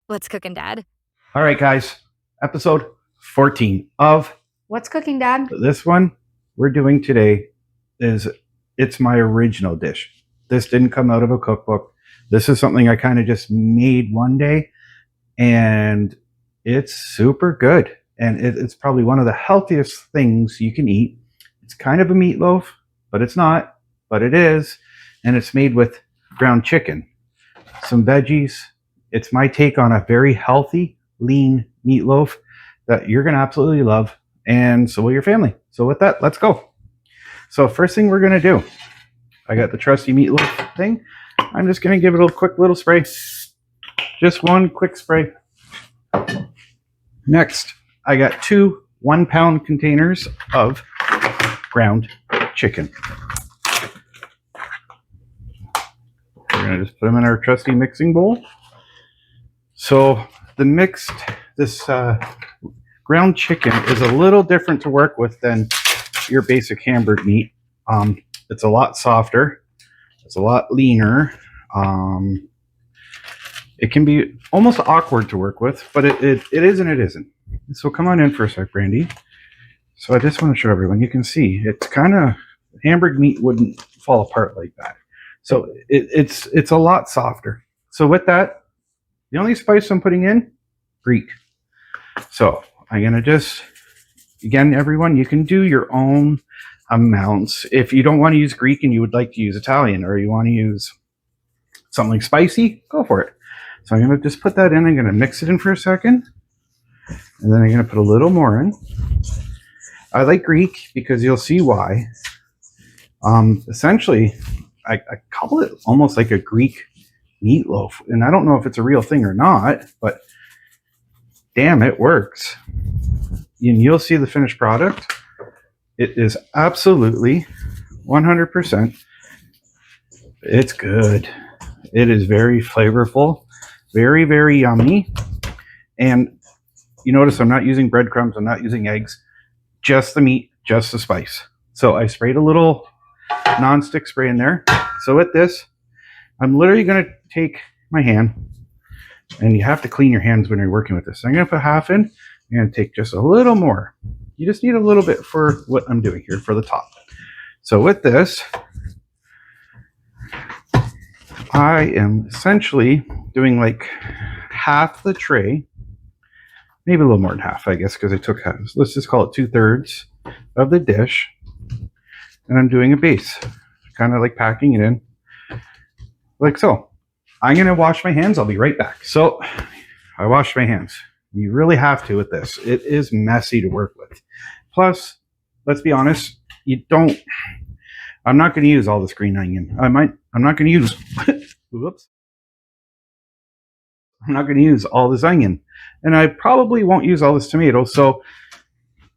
What's cooking, Dad? All right, guys, episode 14 of What's cooking, Dad? this one we're doing today it's my original dish. This didn't come out of a cookbook. This is something I kind of just made one day, and it's super good. And it's probably one of the healthiest things you can eat. It's kind of a meatloaf, but it's not, but it is. And it's made with ground chicken, some veggies. It's my take on a very healthy, lean meatloaf that you're going to absolutely love, and so will your family. So with that, let's go. So first thing we're going to do, I got the trusty meatloaf thing. I'm just going to give it a quick little spray. Just one quick spray. Next, I got 2 1-pound containers of ground chicken. We're going to just put them in our trusty mixing bowl. So this ground chicken is a little different to work with than your basic hamburger meat. It's a lot softer. It's a lot leaner. It can be almost awkward to work with, but it is and it isn't. So come on in for a sec, Brandy. So I just want to show everyone. You can see it's kind of, hamburger meat wouldn't fall apart like that. So it's a lot softer. So with that, the only spice I'm putting in, Greek. So I'm going to just, again, everyone, you can do your own amounts. If you don't want to use Greek and you would like to use Italian, or you want to use something spicy, go for it. So I'm going to just put that in. I'm going to mix it in for a second. And then I'm going to put a little more in. I like Greek because you'll see why. Essentially, I call it almost like a Greek meatloaf, and I don't know if it's a real thing or not, but damn, it works. And you'll see the finished product. It is absolutely 100%. It's good. It is very flavorful, very, very yummy. And you notice I'm not using breadcrumbs, I'm not using eggs, just the meat, just the spice. So I sprayed a little non-stick spray in there. So with this, I'm literally going to take my hand, and you have to clean your hands when you're working with this. So I'm going to put half in. I'm going to take just a little more. You just need a little bit for what I'm doing here for the top. So with this, I am essentially doing like half the tray, maybe a little more than half, I guess, because I took half. Let's just call it 2/3 of the dish. And I'm doing a base, kind of like packing it in. Like so. I'm going to wash my hands. I'll be right back. So I washed my hands. You really have to with this. It is messy to work with. Plus, let's be honest, I'm not going to use all this green onion. I'm not going to use, whoops. I'm not going to use all this onion. And I probably won't use all this tomato. So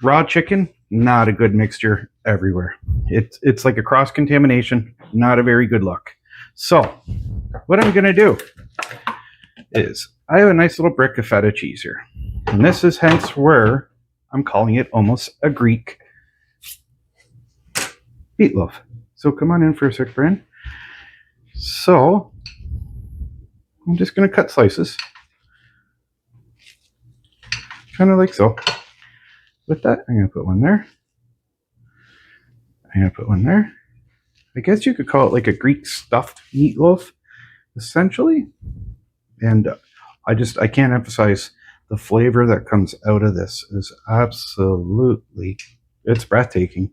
raw chicken, not a good mixture everywhere. It's like a cross-contamination, not a very good look. So what I'm going to do is I have a nice little brick of feta cheese here. And this is hence where I'm calling it almost a Greek meatloaf. So come on in for a sec, Bran. So I'm just going to cut slices. Kind of like so. With that, I'm going to put one there. I'm going to put one there. I guess you could call it like a Greek stuffed meatloaf, essentially. And I can't emphasize the flavor that comes out of this is absolutely, it's breathtaking.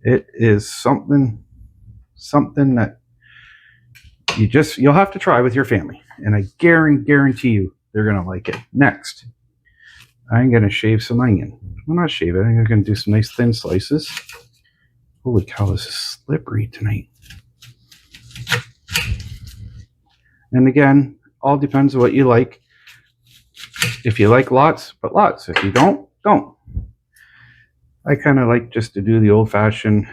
It is something that you'll have to try with your family. And I guarantee you they're going to like it. Next, I'm going to shave some onion. Well, not shave it. I'm going to do some nice thin slices. Holy cow, this is slippery tonight. And again, all depends on what you like. If you like lots, put lots. If you don't. I kind of like just to do the old-fashioned,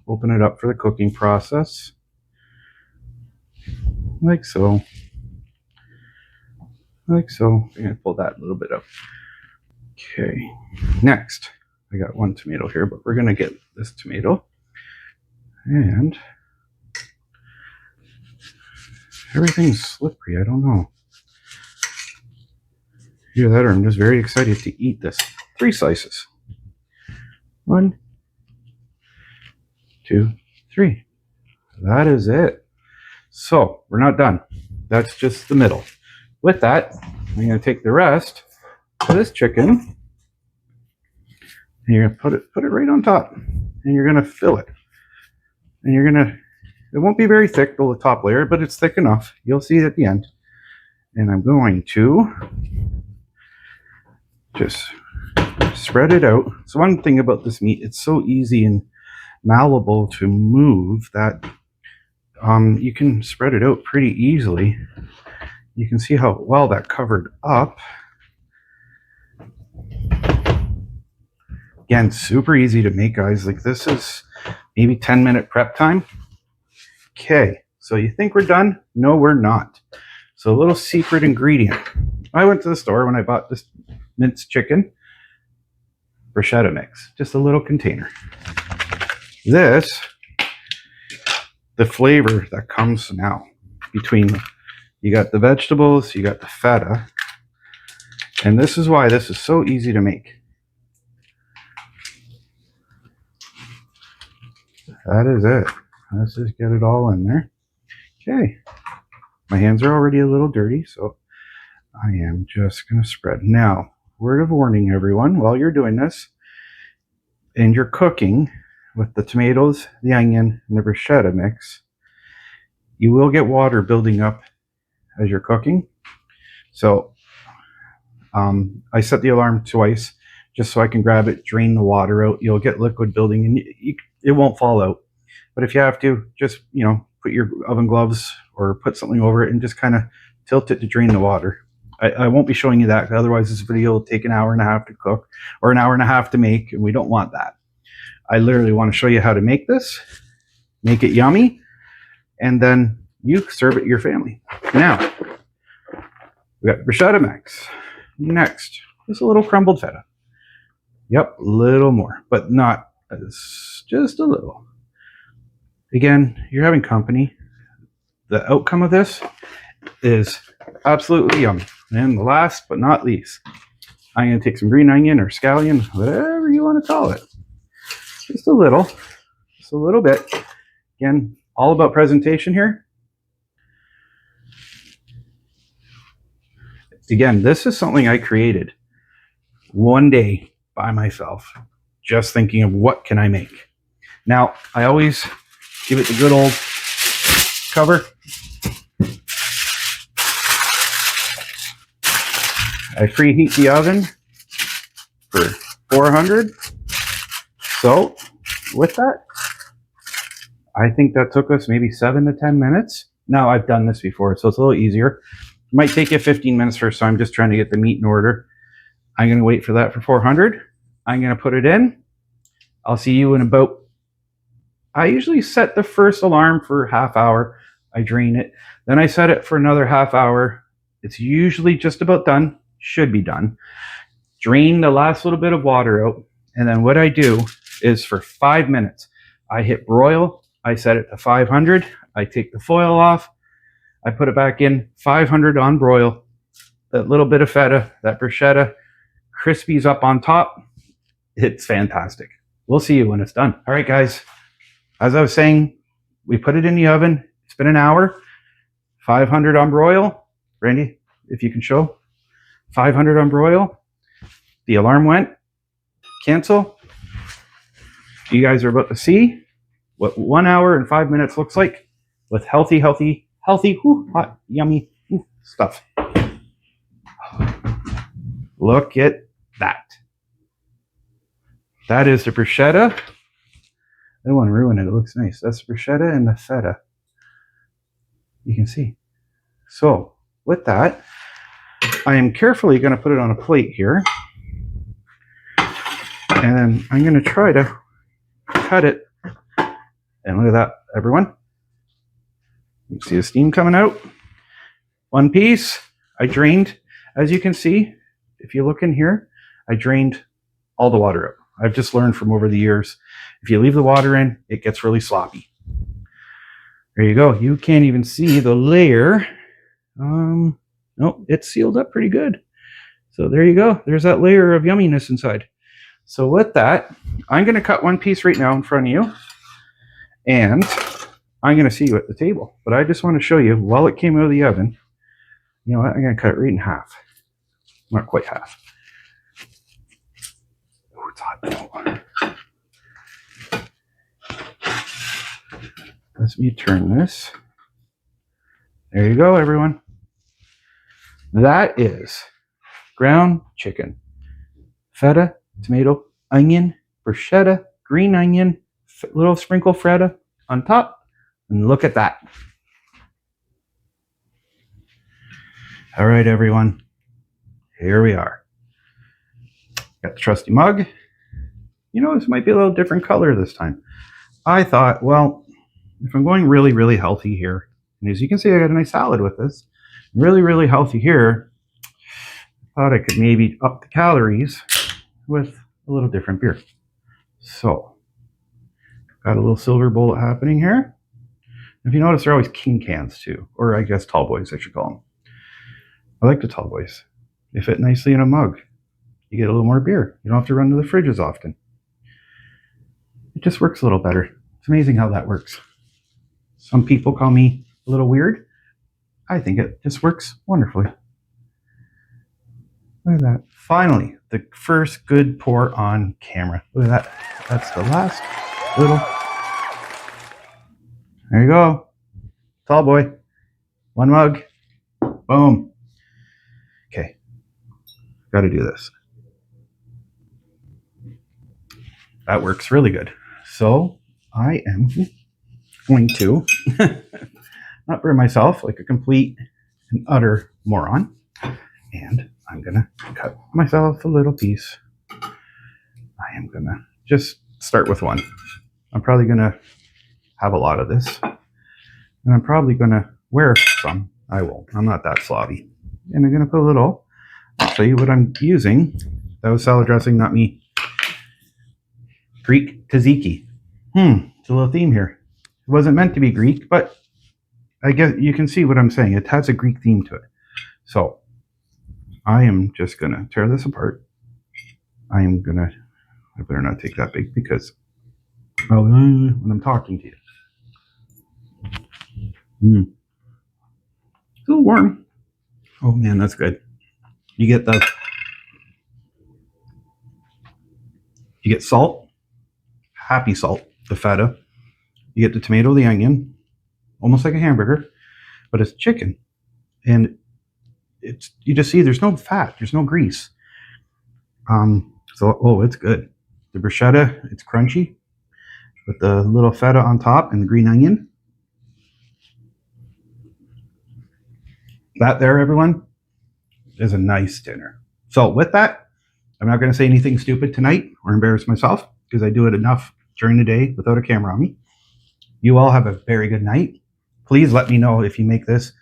open it up for the cooking process. Like so. Like so. I'm going to pull that a little bit up. Okay. Next, I got one tomato here, but we're going to get this tomato. And everything's slippery. I don't know. Either that or I'm just very excited to eat this. 3 slices. 1, 2, 3. That is it. So we're not done. That's just the middle. With that, I'm going to take the rest of this chicken and you're going to put it right on top, and you're going to fill it. And you're going to, it won't be very thick, the top layer, but it's thick enough. You'll see it at the end. And I'm going to just spread it out. So one thing about this meat, it's so easy and malleable to move that you can spread it out pretty easily. You can see how well that covered up. Again, super easy to make, guys. Like, this is maybe 10-minute prep time. Okay, so you think we're done? No, we're not. So a little secret ingredient. I went to the store when I bought this minced chicken, bruschetta mix, just a little container. This, the flavor that comes now between, you got the vegetables, you got the feta, and this is why this is so easy to make. That is it. Let's just get it all in there. Okay. My hands are already a little dirty, so I am just going to spread. Now, word of warning, everyone, while you're doing this and you're cooking with the tomatoes, the onion, and the bruschetta mix, you will get water building up as you're cooking. So I set the alarm twice just so I can grab it, drain the water out. You'll get liquid building, and it won't fall out. But if you have to, just, put your oven gloves or put something over it and just kind of tilt it to drain the water. I won't be showing you that, otherwise this video will take an hour and a half to cook or an hour and a half to make, and we don't want that. I literally want to show you how to make this, make it yummy, and then you serve it to your family. Now, we got bruschetta mix. Next, just a little crumbled feta. Yep, a little more, but not as, just a little. Again, you're having company. The outcome of this is absolutely yummy. And the last but not least, I'm going to take some green onion or scallion, whatever you want to call it. Just a little bit. Again, all about presentation here. Again, this is something I created one day by myself, just thinking of what can I make. Now, I always give it the good old cover. I preheat the oven for 400. So with that, I think that took us maybe 7 to 10 minutes. Now, I've done this before, so it's a little easier. It might take you 15 minutes first, so I'm just trying to get the meat in order. I'm going to wait for that for 400. I'm going to put it in. I'll see you in about, I usually set the first alarm for half hour. I drain it. Then I set it for another half hour. It's usually just about done. Should be done. Drain the last little bit of water out. And then what I do is for 5 minutes, I hit broil. I set it to 500. I take the foil off. I put it back in 500 on broil. That little bit of feta, that bruschetta, crispies up on top. It's fantastic. We'll see you when it's done. All right, guys. As I was saying, we put it in the oven. It's been an hour. 500 on broil. Randy, if you can show. 500 on broil. The alarm went. Cancel. You guys are about to see what 1 hour and 5 minutes looks like with healthy, hot, yummy stuff. Look at that. That is the bruschetta. I don't want to ruin it. It looks nice. That's the bruschetta and the feta. You can see. So with that, I am carefully going to put it on a plate here. And then I'm going to try to cut it. And look at that, everyone. You see the steam coming out. One piece. I drained, as you can see, if you look in here, I drained all the water out. I've just learned from over the years, if you leave the water in, it gets really sloppy. There you go. You can't even see the layer. No, it's sealed up pretty good. So there you go. There's that layer of yumminess inside. So with that, I'm going to cut one piece right now in front of you. And I'm going to see you at the table. But I just want to show you, while it came out of the oven, you know what? I'm going to cut it right in half. Not quite half. Oh, it's hot. Let me turn this. There you go, everyone. That is ground chicken. Feta, tomato, onion, bruschetta, green onion, little sprinkle Feta on top. And look at that. All right, everyone. Here we are. Got the trusty mug. You know, this might be a little different color this time. I thought, well, if I'm going really, really healthy here, and as you can see, I got a nice salad with this. Really, really healthy here. I thought I could maybe up the calories with a little different beer. So, got a little silver bullet happening here. If you notice, they're always king cans too, or I guess tall boys, I should call them. I like the tall boys. They fit nicely in a mug. You get a little more beer. You don't have to run to the fridge as often. It just works a little better. It's amazing how that works. Some people call me a little weird. I think it just works wonderfully. Look at that. Finally, the first good pour on camera. Look at that. That's the last little. There you go. Tall boy. One mug. Boom. Okay. Got to do this. That works really good. So I am going to not burn myself like a complete and utter moron. And I'm going to cut myself a little piece. I am going to just start with one. I'm probably going to have a lot of this. And I'm probably going to wear some. I won't. I'm not that slobby. And I'm going to put a little. I'll show you what I'm using. That was salad dressing, not me. Greek tzatziki. It's a little theme here. It wasn't meant to be Greek, but I guess you can see what I'm saying. It has a Greek theme to it. So I am just going to tear this apart. I better not take that big because when I'm talking to you. It's a little warm. Oh man, that's good. You get salt, happy salt, the feta. You get the tomato, the onion, almost like a hamburger, but it's chicken. And you just see there's no fat, there's no grease. It's good. The bruschetta, it's crunchy with the little feta on top and the green onion. That there, everyone, is a nice dinner. So with that, I'm not going to say anything stupid tonight or embarrass myself because I do it enough during the day without a camera on me. You all have a very good night. Please let me know if you make this.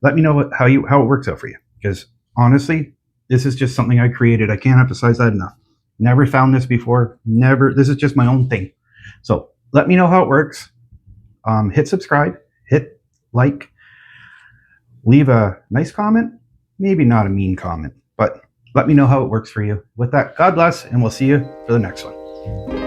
Let me know how it works out for you. Because honestly, this is just something I created. I can't emphasize that enough. Never found this before. Never. This is just my own thing. So let me know how it works. Hit subscribe. Hit like. Leave a nice comment. Maybe not a mean comment, but let me know how it works for you. With that, God bless, and we'll see you for the next one.